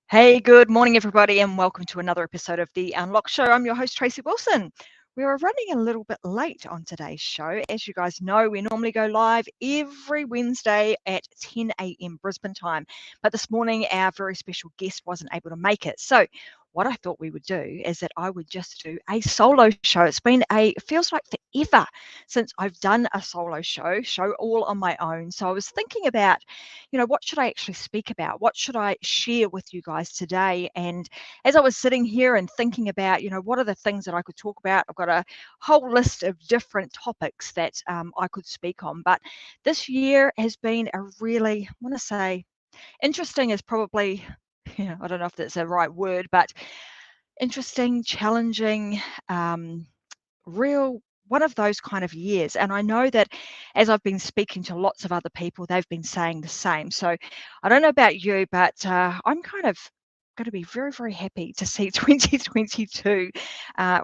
Hey, good morning, everybody, and welcome to another episode of The Unlock Show. I'm your host, Tracy Wilson. We are running a little bit late on today's show. As you guys know, we normally go live every Wednesday at 10 a.m. Brisbane time. But this morning, our very special guest wasn't able to make it. So what I thought we would do is that I would just do a solo show. It feels like forever since I've done a solo show all on my own. So I was thinking about, what should I actually speak about? What should I share with you guys today? And as I was sitting here and thinking about, what are the things that I could talk about? I've got a whole list of different topics that I could speak on. But this year has been a really, I want to say, interesting is probably, I don't know if that's a right word, but interesting, challenging, real one of those kind of years. And I know that as I've been speaking to lots of other people, they've been saying the same. So I don't know about you, but I'm kind of going to be very, very happy to see 2022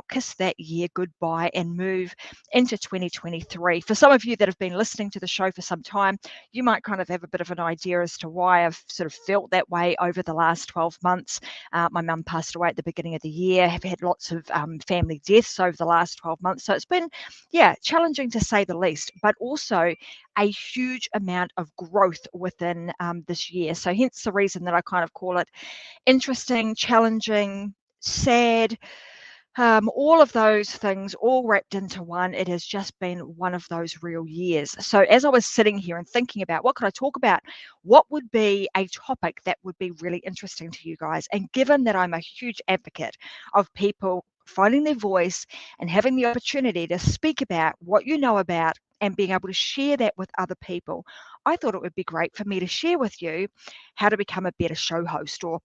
kiss that year goodbye and move into 2023. For some of you that have been listening to the show for some time, you might kind of have a bit of an idea as to why I've sort of felt that way over the last 12 months. My mum passed away at the beginning of the year. Have had lots of family deaths over the last 12 months. So it's been, challenging to say the least, but also a huge amount of growth within this year. So hence the reason that I kind of call it interesting, challenging, sad, all of those things all wrapped into one. It has just been one of those real years. So as I was sitting here and thinking about what could I talk about, what would be a topic that would be really interesting to you guys, and given that I'm a huge advocate of people finding their voice and having the opportunity to speak about what you know about and being able to share that with other people, I thought it would be great for me to share with you how to become a better show host or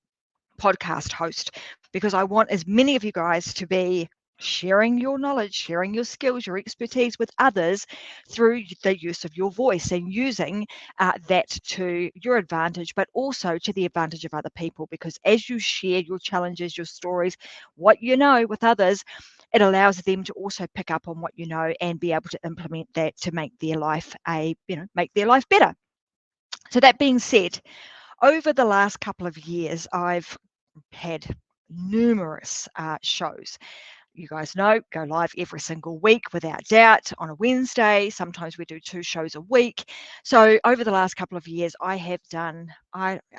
podcast host, because I want as many of you guys to be sharing your knowledge, sharing your skills, your expertise with others through the use of your voice and using that to your advantage, but also to the advantage of other people. Because as you share your challenges, your stories, what you know with others, it allows them to also pick up on what you know and be able to implement that to make their life make their life better. So that being said, over the last couple of years, I've had numerous shows. You guys know, go live every single week without doubt on a Wednesday. Sometimes we do 2 shows a week. So over the last couple of years, I have done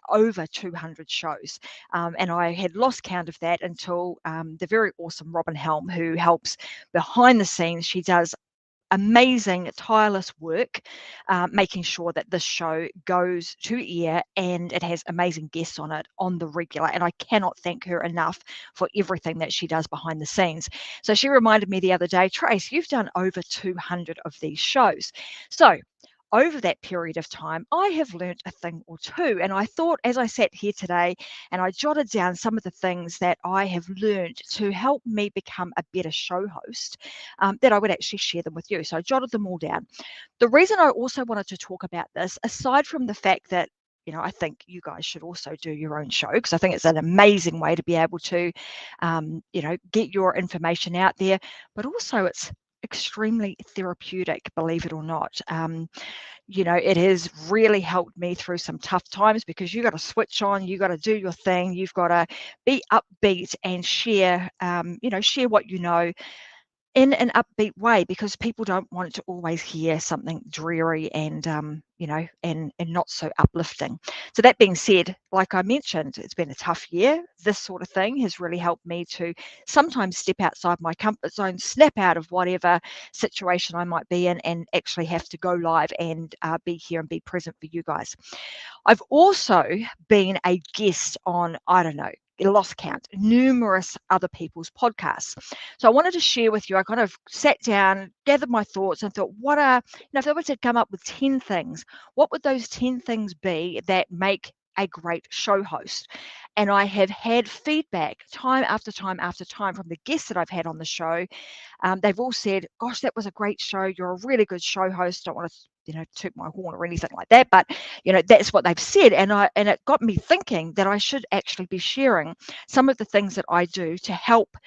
over 200 shows. And I had lost count of that until the very awesome Robin Helm, who helps behind the scenes. She does amazing, tireless work, making sure that this show goes to air and it has amazing guests on it on the regular. And I cannot thank her enough for everything that she does behind the scenes. So she reminded me the other day, Trace, you've done over 200 of these shows. So over that period of time, I have learnt a thing or two. And I thought, as I sat here today and I jotted down some of the things that I have learned to help me become a better show host, that I would actually share them with you. So I jotted them all down. The reason I also wanted to talk about this, aside from the fact that, I think you guys should also do your own show, because I think it's an amazing way to be able to, get your information out there, but also it's extremely therapeutic, believe it or not. It has really helped me through some tough times, because you got to switch on, you got to do your thing, you've got to be upbeat and share, share what you know in an upbeat way, because people don't want to always hear something dreary and and not so uplifting. So that being said, like I mentioned, it's been a tough year. This sort of thing has really helped me to sometimes step outside my comfort zone, snap out of whatever situation I might be in, and actually have to go live and be here and be present for you guys. I've also been a guest on, I don't know, lost count, numerous other people's podcasts. So I wanted to share with you, I kind of sat down, gathered my thoughts, and thought, if I were to come up with 10 things, what would those 10 things be that make a great show host? And I have had feedback time after time after time from the guests that I've had on the show. They've all said, gosh, that was a great show. You're a really good show host. Don't want to toot my horn or anything like that, but that's what they've said. And it got me thinking that I should actually be sharing some of the things that I do to help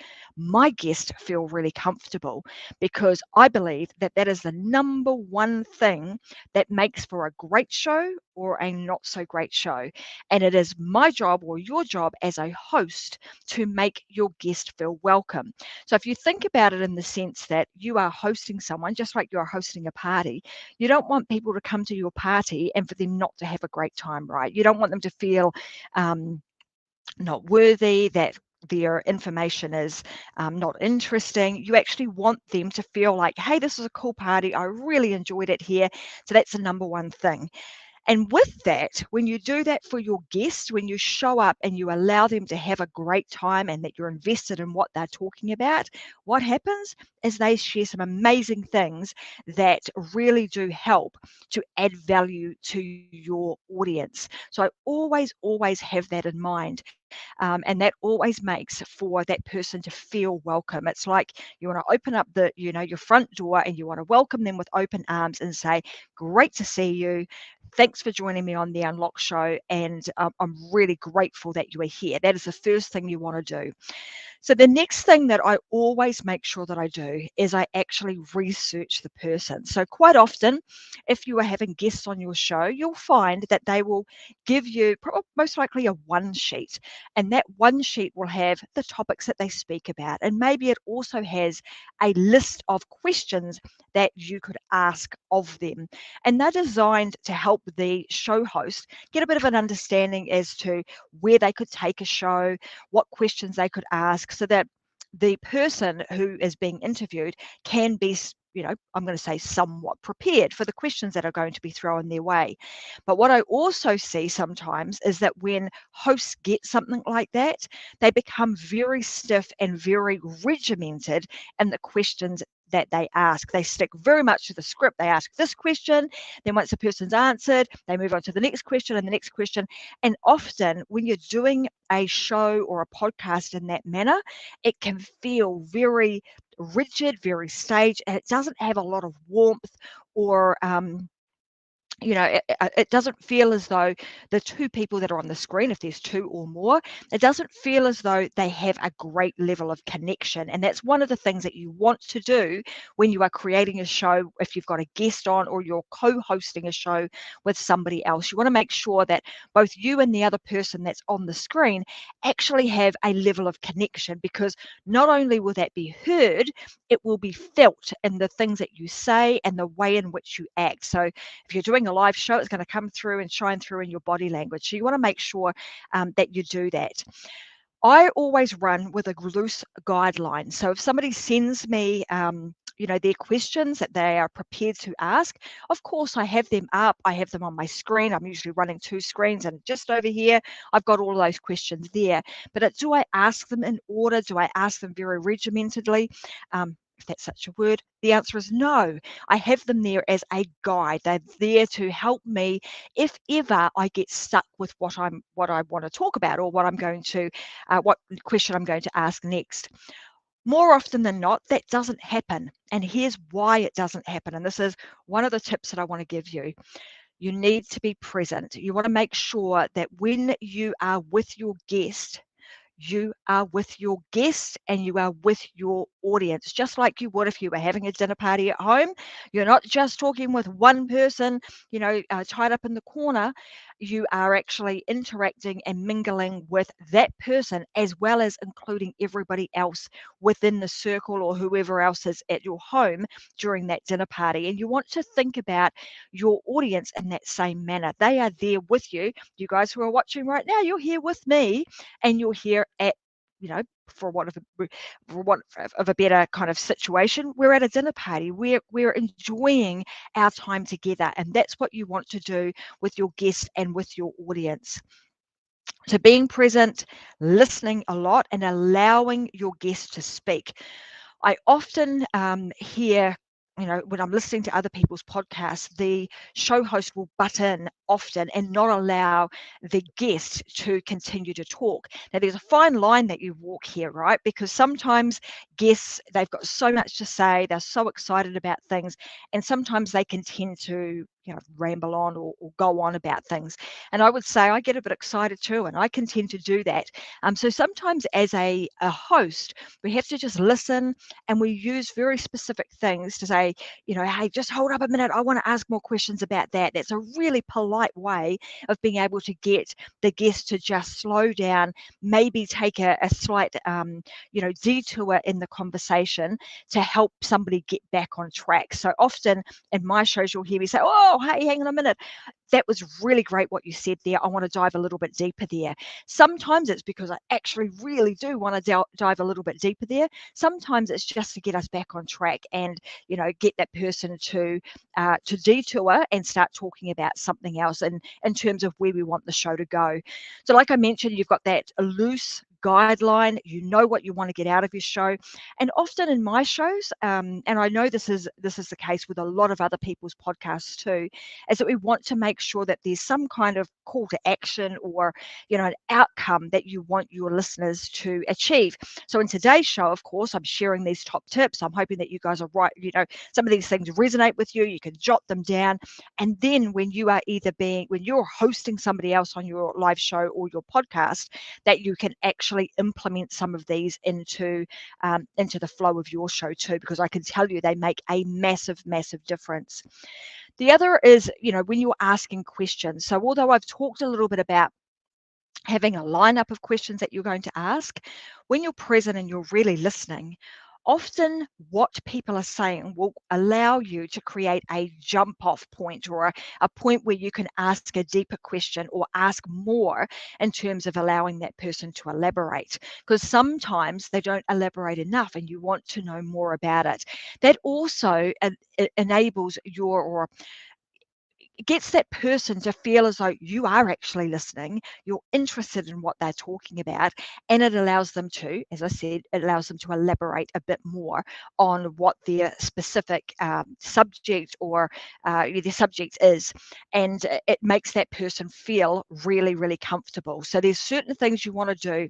my guest feel really comfortable, because I believe that that is the number one thing that makes for a great show or a not so great show. And it is my job or your job as a host to make your guest feel welcome. So if you think about it in the sense that you are hosting someone, just like you're hosting a party, you don't want people to come to your party and for them not to have a great time, right? You don't want them to feel not worthy, that their information is not interesting. You actually want them to feel like, hey, this is a cool party. I really enjoyed it here. So that's the number one thing. And with that, when you do that for your guests, when you show up and you allow them to have a great time and that you're invested in what they're talking about, what happens is they share some amazing things that really do help to add value to your audience. So I always have that in mind. And that always makes for that person to feel welcome. It's like you want to open up your front door and you want to welcome them with open arms and say, great to see you. Thanks for joining me on the Unlock Show. And I'm really grateful that you are here. That is the first thing you want to do. So the next thing that I always make sure that I do is I actually research the person. So quite often, if you are having guests on your show, you'll find that they will give you most likely a one sheet. And that one sheet will have the topics that they speak about. And maybe it also has a list of questions that you could ask of them. And they're designed to help the show host get a bit of an understanding as to where they could take a show, what questions they could ask, so that the person who is being interviewed can be, I'm going to say somewhat prepared for the questions that are going to be thrown their way. But what I also see sometimes is that when hosts get something like that, they become very stiff and very regimented in the questions that they ask. They stick very much to the script. They ask this question, then once the person's answered, they move on to the next question and the next question. And often when you're doing a show or a podcast in that manner, it can feel very rigid, very staged, and it doesn't have a lot of warmth or it doesn't feel as though the two people that are on the screen, if there's two or more, it doesn't feel as though they have a great level of connection. And that's one of the things that you want to do when you are creating a show, if you've got a guest on or you're co-hosting a show with somebody else. You want to make sure that both you and the other person that's on the screen actually have a level of connection, because not only will that be heard, it will be felt in the things that you say and the way in which you act. So if you're doing a live show, it's going to come through and shine through in your body language. So you want to make sure that you do that. I always run with a loose guideline. So if somebody sends me, their questions that they are prepared to ask, of course, I have them up. I have them on my screen. I'm usually running two screens, and just over here, I've got all of those questions there. But do I ask them in order? Do I ask them very regimentedly? If that's such a word, the answer is no. I have them there as a guide. They're there to help me if ever I get stuck with what I want to talk about, or what question I'm going to ask next. More often than not, that doesn't happen. And here's why it doesn't happen. And this is one of the tips that I want to give you. You need to be present. You want to make sure that when you are with your guest, you are with your guests and you are with your audience, just like you would if you were having a dinner party at home. You're not just talking with one person, tied up in the corner. You are actually interacting and mingling with that person, as well as including everybody else within the circle or whoever else is at your home during that dinner party. And you want to think about your audience in that same manner. They are there with you. You guys who are watching right now, you're here with me, and you're here at, for want of a better kind of situation, we're at a dinner party. We're enjoying our time together, and that's what you want to do with your guests and with your audience. So being present, listening a lot, and allowing your guests to speak. I often hear, when I'm listening to other people's podcasts, the show host will butt in often and not allow the guest to continue to talk. Now, there's a fine line that you walk here, right? Because sometimes guests, they've got so much to say, they're so excited about things, and sometimes they can tend to ramble on or go on about things. And I would say I get a bit excited too, and I can tend to do that. So sometimes as a host, we have to just listen, and we use very specific things to say, hey, just hold up a minute. I want to ask more questions about that. That's a really polite way of being able to get the guest to just slow down, maybe take a slight, detour in the conversation to help somebody get back on track. So often in my shows, you'll hear me say, oh, hey, hang on a minute. That was really great what you said there. I want to dive a little bit deeper there. Sometimes it's because I actually really do want to dive a little bit deeper there. Sometimes it's just to get us back on track and, get that person to detour and start talking about something else in terms of where we want the show to go. So like I mentioned, you've got that loose guideline, what you want to get out of your show. And often in my shows, and I know this is the case with a lot of other people's podcasts too, is that we want to make sure that there's some kind of call to action or an outcome that you want your listeners to achieve. So in today's show, of course, I'm sharing these top tips. I'm hoping that you guys are right, some of these things resonate with you. You can jot them down, and then when you're hosting somebody else on your live show or your podcast, that you can actually implement some of these into the flow of your show too, because I can tell you they make a massive, massive difference. The other is, when you're asking questions. So although I've talked a little bit about having a lineup of questions that you're going to ask, when you're present and you're really listening, often what people are saying will allow you to create a jump off point or a point where you can ask a deeper question or ask more in terms of allowing that person to elaborate, because sometimes they don't elaborate enough and you want to know more about it. That also enables or gets that person to feel as though you are actually listening, you're interested in what they're talking about, and it allows them to, as I said, it allows them to elaborate a bit more on what their specific subject or their subject is, and it makes that person feel really, really comfortable. So there's certain things you want to do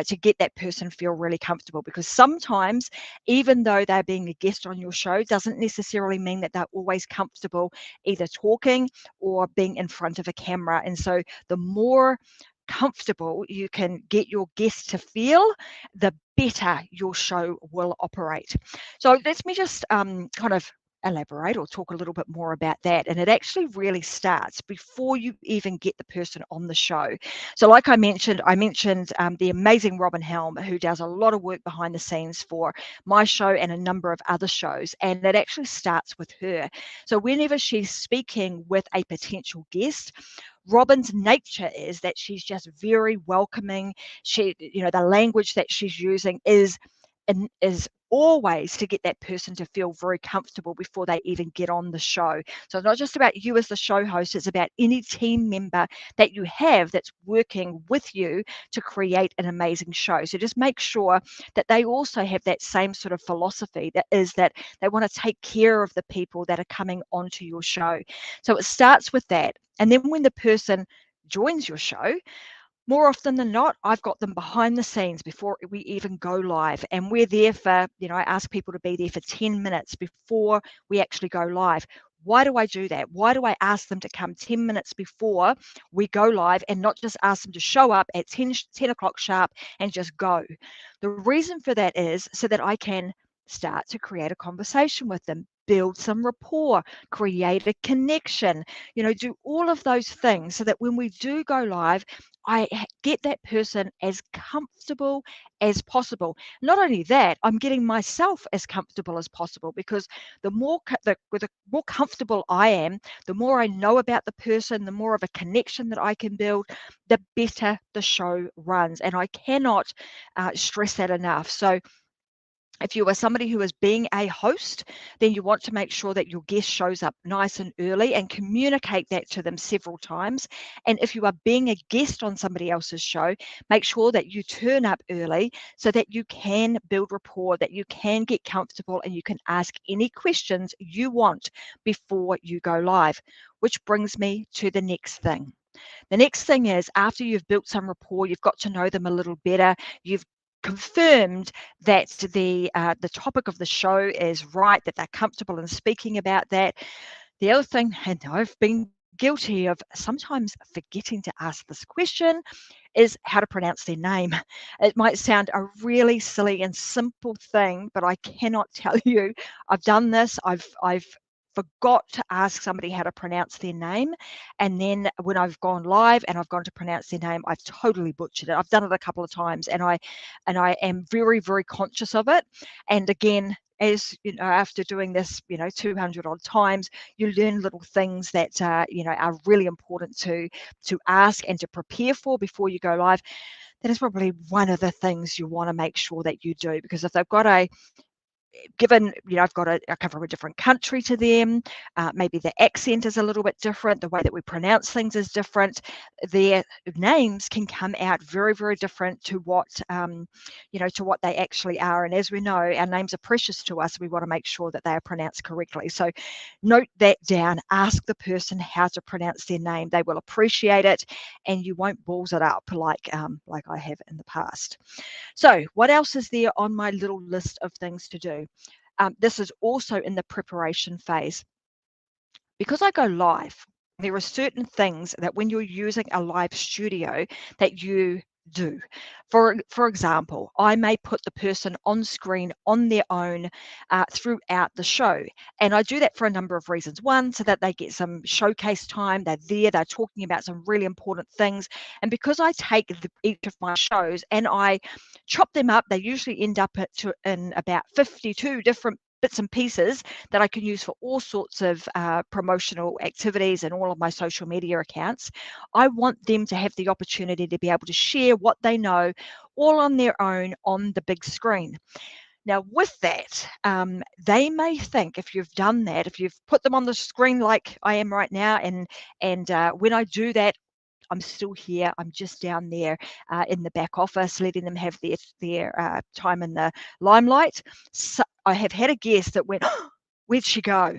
to get that person feel really comfortable, because sometimes, even though they're being a guest on your show, doesn't necessarily mean that they're always comfortable either talking or being in front of a camera. And so the more comfortable you can get your guests to feel, the better your show will operate. So let me just kind of elaborate or talk a little bit more about that. And it actually really starts before you even get the person on the show. So like I mentioned the amazing Robin Helm, who does a lot of work behind the scenes for my show and a number of other shows. And it actually starts with her. So whenever she's speaking with a potential guest, Robin's nature is that she's just very welcoming. The language that she's using is always to get that person to feel very comfortable before they even get on the show. So it's not just about you as the show host, it's about any team member that you have that's working with you to create an amazing show. So just make sure that they also have that same sort of philosophy, that is that they want to take care of the people that are coming onto your show. So it starts with that. And then when the person joins your show, more often than not, I've got them behind the scenes before we even go live. And we're there for, I ask people to be there for 10 minutes before we actually go live. Why do I do that? Why do I ask them to come 10 minutes before we go live and not just ask them to show up at 10 o'clock sharp and just go? The reason for that is so that I can start to create a conversation with them, build some rapport, create a connection, do all of those things so that when we do go live, I get that person as comfortable as possible. Not only that, I'm getting myself as comfortable as possible, because the more comfortable I am, the more I know about the person, the more of a connection that I can build, the better the show runs. And I cannot stress that enough. So if you are somebody who is being a host, then you want to make sure that your guest shows up nice and early and communicate that to them several times. And if you are being a guest on somebody else's show, make sure that you turn up early so that you can build rapport, that you can get comfortable and you can ask any questions you want before you go live. Which brings me to the next thing. The next thing is, after you've built some rapport, you've got to know them a little better, you've confirmed that the topic of the show is right, that they're comfortable in speaking about that. The other thing, and I've been guilty of sometimes forgetting to ask this question, is how to pronounce their name. It might sound a really silly and simple thing, but I cannot tell you, I've done this. I've forgot to ask somebody how to pronounce their name, and then when I've gone live and I've gone to pronounce their name, I've totally butchered it. I've done it a couple of times, and I am very, very conscious of it. And again, as you know, after doing this, 200 odd times, you learn little things that are really important to ask and to prepare for before you go live. That is probably one of the things you want to make sure that you do, because if they've got given, I've got I cover a different country to them, maybe the accent is a little bit different, the way that we pronounce things is different, their names can come out very, very different to what, to what they actually are. And as we know, our names are precious to us. We want to make sure that they are pronounced correctly. So note that down, ask the person how to pronounce their name. They will appreciate it, and you won't balls it up like I have in the past. So what else is there on my little list of things to do? This is also in the preparation phase. Because I go live, there are certain things that when you're using a live studio that you do. For example, I may put the person on screen on their own throughout the show. And I do that for a number of reasons. One, so that they get some showcase time. They're there, they're talking about some really important things. And because I take each of my shows and I chop them up, they usually end up in about 52 different bits and pieces that I can use for all sorts of promotional activities and all of my social media accounts. I want them to have the opportunity to be able to share what they know all on their own on the big screen. Now, with that, they may think, if you've done that, if you've put them on the screen like I am right now, and when I do that, I'm still here. I'm just down there in the back office, letting them have their time in the limelight. So I have had a guest that went, where'd she go?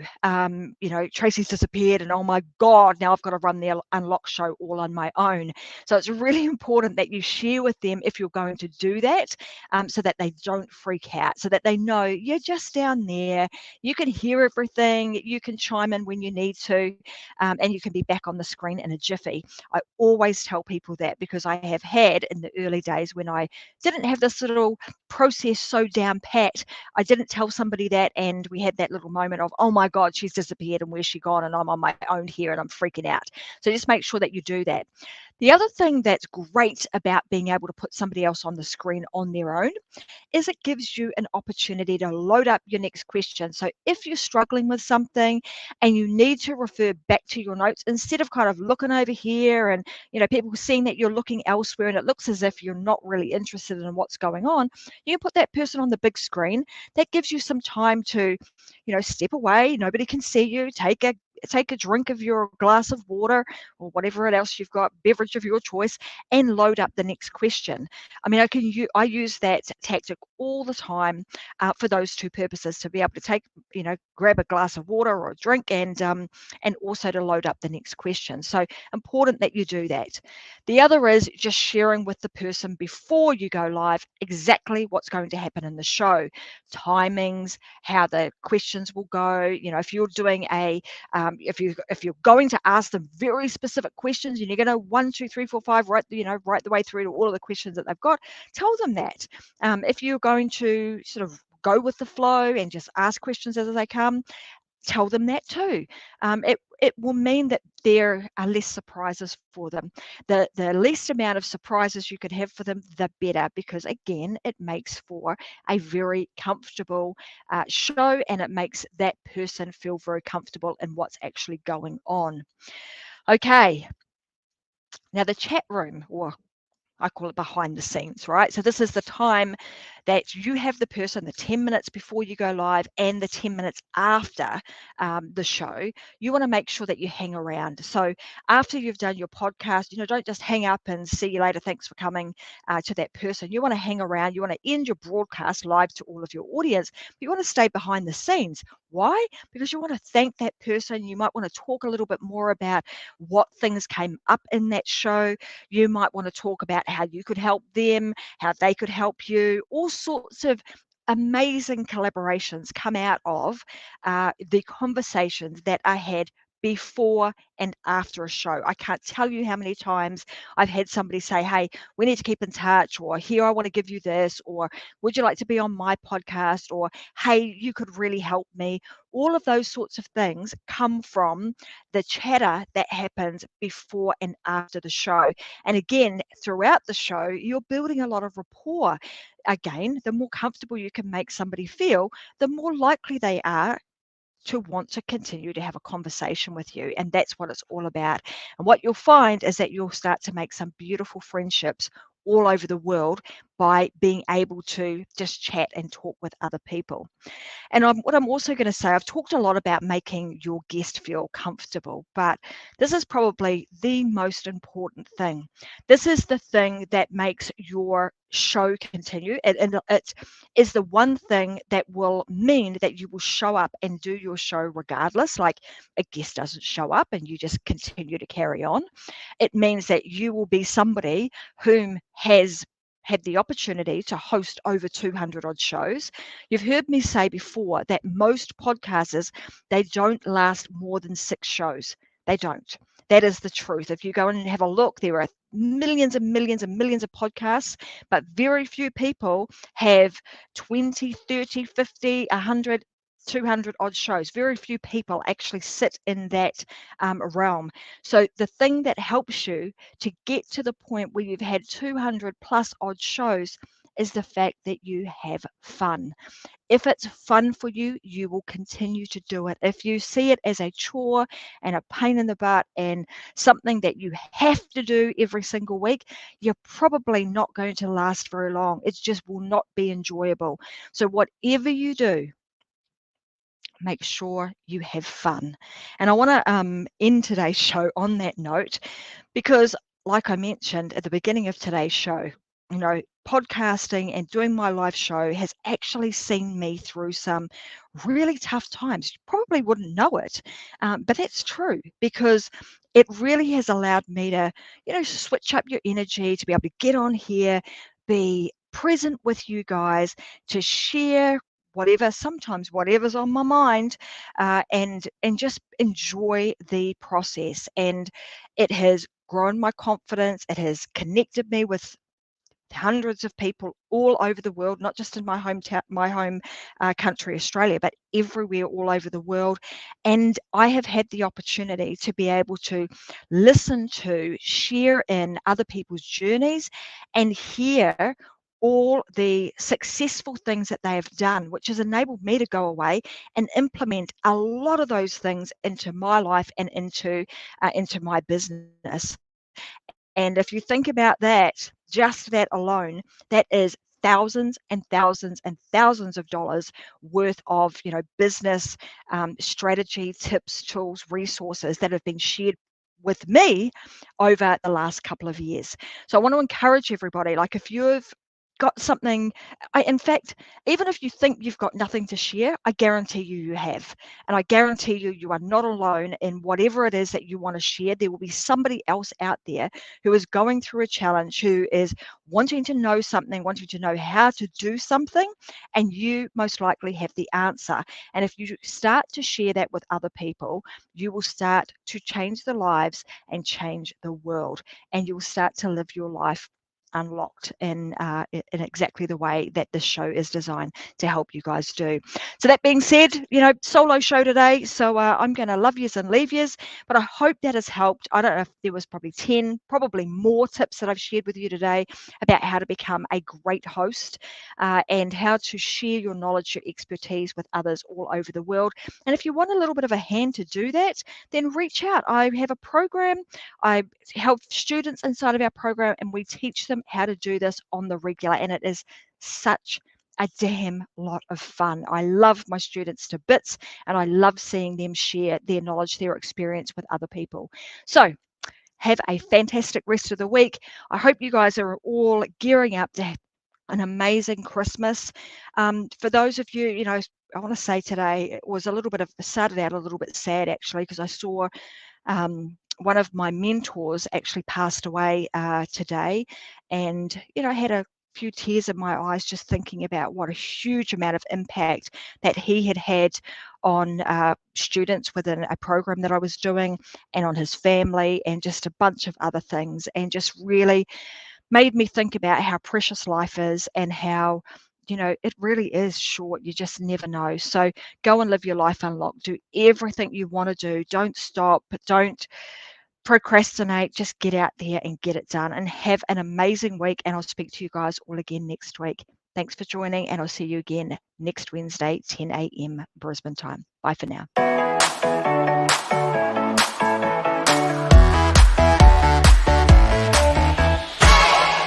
Tracy's disappeared, and oh my God, now I've got to run the Unlock show all on my own. So it's really important that you share with them if you're going to do that, so that they don't freak out, so that they know you're just down there. You can hear everything. You can chime in when you need to, and you can be back on the screen in a jiffy. I always tell people that, because I have had in the early days when I didn't have this little process so down pat, I didn't tell somebody that, and we had that little moment of, oh my God, she's disappeared and where's she gone, and I'm on my own here and I'm freaking out. So just make sure that you do that. The other thing that's great about being able to put somebody else on the screen on their own is it gives you an opportunity to load up your next question. So if you're struggling with something and you need to refer back to your notes, instead of kind of looking over here and people seeing that you're looking elsewhere and it looks as if you're not really interested in what's going on, you can put that person on the big screen. That gives you some time to step away. Nobody can see you. Take a drink of your glass of water or whatever else you've got, beverage of your choice, and load up the next question. I mean, I use that tactic all the time for those two purposes, to be able to grab a glass of water or a drink, and also to load up the next question. So important that you do that. The other is just sharing with the person before you go live exactly what's going to happen in the show, timings, how the questions will go. If you're doing if you're going to ask them very specific questions, and you're going to 1, 2, 3, 4, 5, right the way through to all of the questions that they've got, tell them that. If you're going to sort of go with the flow and just ask questions as they come, tell them that too. It will mean that there are less surprises for them. The least amount of surprises you could have for them, the better, because again, it makes for a very comfortable show, and it makes that person feel very comfortable in what's actually going on. Okay, now the chat room, or I call it behind the scenes, right? So this is the time that you have the person, the 10 minutes before you go live and the 10 minutes after the show. You want to make sure that you hang around. So after you've done your podcast, don't just hang up and see you later, thanks for coming to that person. You want to hang around. You want to end your broadcast live to all of your audience, but you want to stay behind the scenes. Why? Because you want to thank that person. You might want to talk a little bit more about what things came up in that show. You might want to talk about how you could help them, how they could help you, all sorts of amazing collaborations come out of the conversations that I had before and after a show. I can't tell you how many times I've had somebody say, hey, we need to keep in touch, or here, I want to give you this, or would you like to be on my podcast, or hey, you could really help me. All of those sorts of things come from the chatter that happens before and after the show. And again, throughout the show, you're building a lot of rapport. Again, the more comfortable you can make somebody feel, the more likely they are to want to continue to have a conversation with you. And that's what it's all about. And what you'll find is that you'll start to make some beautiful friendships all over the world by being able to just chat and talk with other people. And what I'm also going to say, I've talked a lot about making your guest feel comfortable, but this is probably the most important thing. This is the thing that makes your show continue. And it is the one thing that will mean that you will show up and do your show regardless. Like a guest doesn't show up and you just continue to carry on. It means that you will be somebody whom has had the opportunity to host over 200 odd shows. You've heard me say before that most podcasters, they don't last more than 6 shows. They don't. That is the truth. If you go and have a look, there are millions and millions and millions of podcasts, but very few people have 20, 30, 50, 100, 200 odd shows. Very few people actually sit in that realm. So the thing that helps you to get to the point where you've had 200 plus odd shows is the fact that you have fun. If it's fun for you, you will continue to do it. If you see it as a chore and a pain in the butt and something that you have to do every single week, you're probably not going to last very long. It just will not be enjoyable. So whatever you do, make sure you have fun. And I want to end today's show on that note, because like I mentioned at the beginning of today's show, you know, podcasting and doing my live show has actually seen me through some really tough times. You probably wouldn't know it, but that's true, because it really has allowed me to, you know, switch up your energy, to be able to get on here, be present with you guys, to share sometimes whatever's on my mind, and just enjoy the process. And it has grown my confidence. It has connected me with hundreds of people all over the world, not just in my hometown, my home country, Australia, but everywhere all over the world. And I have had the opportunity to be able to listen to, share in other people's journeys, and hear all the successful things that they have done, which has enabled me to go away and implement a lot of those things into my life and into my business. And if you think about that, just that alone, that is thousands and thousands and thousands of dollars worth of, you know, business strategy, tips, tools, resources that have been shared with me over the last couple of years. So I want to encourage everybody, like, if you've got something, in fact, even if you think you've got nothing to share, I guarantee you have. And I guarantee you are not alone in whatever it is that you want to share. There will be somebody else out there who is going through a challenge, who is wanting to know something, wanting to know how to do something, and you most likely have the answer. And if you start to share that with other people, you will start to change the lives and change the world, and you'll start to live your life unlocked in exactly the way that this show is designed to help you guys do. So that being said, you know, solo show today, so I'm going to love yous and leave yous, but I hope that has helped. I don't know if there was probably 10, probably more tips that I've shared with you today about how to become a great host, and how to share your knowledge, your expertise with others all over the world. And if you want a little bit of a hand to do that, then reach out. I have a program. I help students inside of our program, and we teach them how to do this on the regular, and it is such a damn lot of fun. I love my students to bits, and I love seeing them share their knowledge, their experience with other people. So have a fantastic rest of the week. I hope you guys are all gearing up to have an amazing Christmas. For those of you, you know, I want to say today it was started out a little bit sad, actually, because I saw one of my mentors actually passed away today, and, you know, I had a few tears in my eyes just thinking about what a huge amount of impact that he had had on students within a program that I was doing, and on his family, and just a bunch of other things, and just really made me think about how precious life is, and how, it really is short. You just never know. So go and live your life unlocked. Do everything you want to do. Don't stop, but don't procrastinate. Just get out there and get it done, and have an amazing week. And I'll speak to you guys all again next week. Thanks for joining, and I'll see you again next Wednesday, 10 a.m. Brisbane time. Bye for now.